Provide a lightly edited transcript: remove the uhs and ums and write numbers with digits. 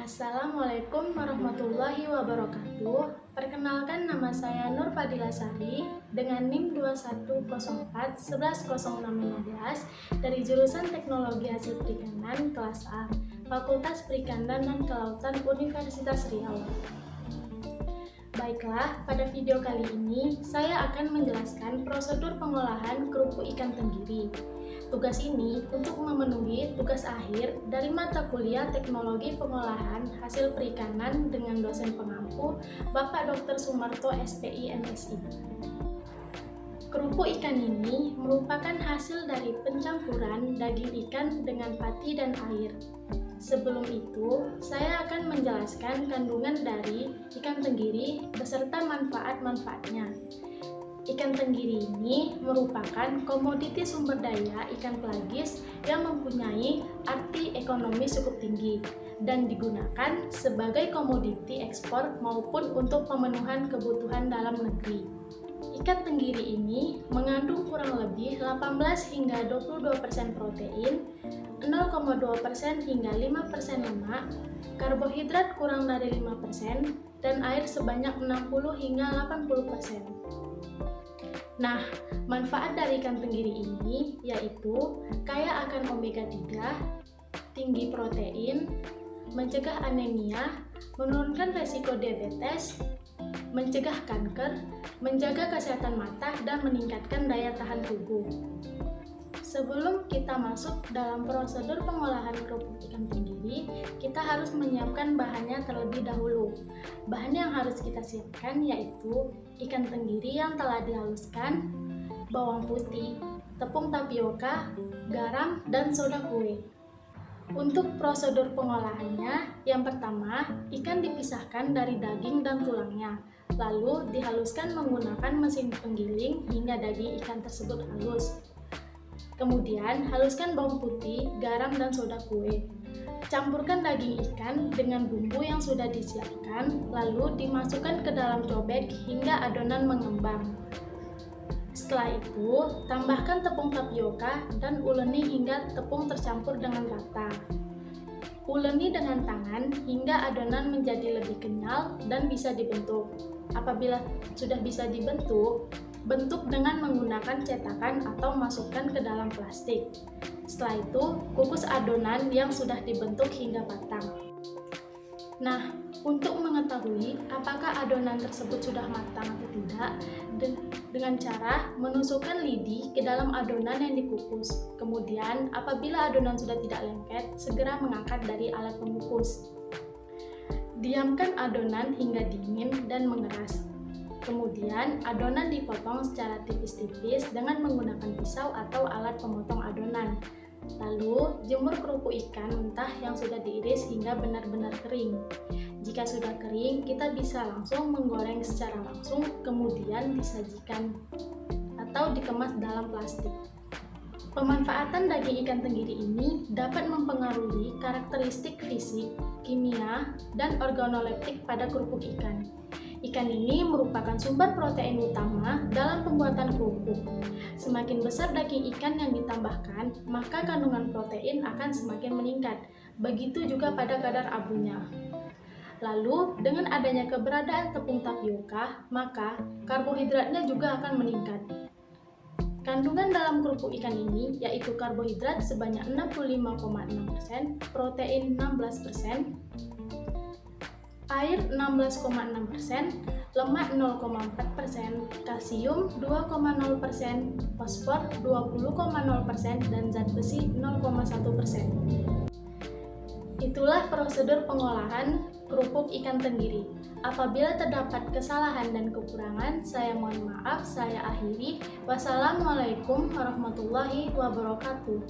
Assalamualaikum warahmatullahi wabarakatuh. Perkenalkan, nama saya Nur Fadila Sari dengan NIM 2104-110615 dari jurusan Teknologi Hasil Perikanan kelas A, Fakultas Perikanan dan Kelautan Universitas Riau. Baiklah, pada video kali ini saya akan menjelaskan prosedur pengolahan kerupuk ikan tenggiri. Tugas ini untuk memenuhi tugas akhir dari mata kuliah Teknologi Pengolahan Hasil Perikanan dengan dosen pengampu Bapak Dr. Sumarto SPI MSI. Kerupuk ikan ini merupakan hasil dari pencampuran daging ikan dengan pati dan air. Sebelum itu, saya akan menjelaskan kandungan dari ikan tenggiri beserta manfaat-manfaatnya. Ikan tenggiri ini merupakan komoditi sumber daya ikan pelagis yang mempunyai arti ekonomi cukup tinggi dan digunakan sebagai komoditi ekspor maupun untuk pemenuhan kebutuhan dalam negeri. Ikan tenggiri ini mengandung kurang lebih 18 hingga 22% protein, 0,2% hingga 5% lemak, karbohidrat kurang dari 5%, dan air sebanyak 60 hingga 80%. Nah, manfaat dari ikan tenggiri ini yaitu kaya akan omega 3, tinggi protein, mencegah anemia, menurunkan resiko diabetes, mencegah kanker, menjaga kesehatan mata, dan meningkatkan daya tahan tubuh. Sebelum kita masuk dalam prosedur pengolahan kerupuk ikan tenggiri, kita harus menyiapkan bahannya terlebih dahulu. Bahan yang harus kita siapkan yaitu ikan tenggiri yang telah dihaluskan, bawang putih, tepung tapioka, garam, dan soda kue. Untuk prosedur pengolahannya, yang pertama, ikan dipisahkan dari daging dan tulangnya, lalu dihaluskan menggunakan mesin penggiling hingga daging ikan tersebut halus. Kemudian, haluskan bawang putih, garam, dan soda kue. Campurkan daging ikan dengan bumbu yang sudah disiapkan, lalu dimasukkan ke dalam cobek hingga adonan mengembang. Setelah itu, tambahkan tepung tapioka dan uleni hingga tepung tercampur dengan rata. Uleni dengan tangan hingga adonan menjadi lebih kenyal dan bisa dibentuk. Apabila sudah bisa dibentuk, bentuk dengan menggunakan cetakan atau masukkan ke dalam plastik. Setelah itu, kukus adonan yang sudah dibentuk hingga patang. Nah, untuk mengetahui apakah adonan tersebut sudah matang atau tidak, dengan cara menusukkan lidi ke dalam adonan yang dikukus. Kemudian, apabila adonan sudah tidak lengket, segera mengangkat dari alat pengukus. Diamkan adonan hingga dingin dan mengeras. Kemudian, adonan dipotong secara tipis-tipis dengan menggunakan pisau atau alat pemotong adonan. Lalu, jemur kerupuk ikan mentah yang sudah diiris hingga benar-benar kering. Jika sudah kering, kita bisa langsung menggoreng secara langsung, kemudian disajikan atau dikemas dalam plastik. Pemanfaatan daging ikan tenggiri ini dapat mempengaruhi karakteristik fisik, kimia, dan organoleptik pada kerupuk ikan. Ikan ini merupakan sumber protein utama dalam pembuatan kerupuk. Semakin besar daging ikan yang ditambahkan, maka kandungan protein akan semakin meningkat. Begitu juga pada kadar abunya. Lalu, dengan adanya keberadaan tepung tapioka, maka karbohidratnya juga akan meningkat. Kandungan dalam kerupuk ikan ini yaitu karbohidrat sebanyak 65,6%, protein 16%, air 16,6%, lemak 0,4%, kalsium 2,0%, fosfor 20,0%, dan zat besi 0,1%. Itulah prosedur pengolahan kerupuk ikan tenggiri. Apabila terdapat kesalahan dan kekurangan, saya mohon maaf, saya akhiri. Wassalamualaikum warahmatullahi wabarakatuh.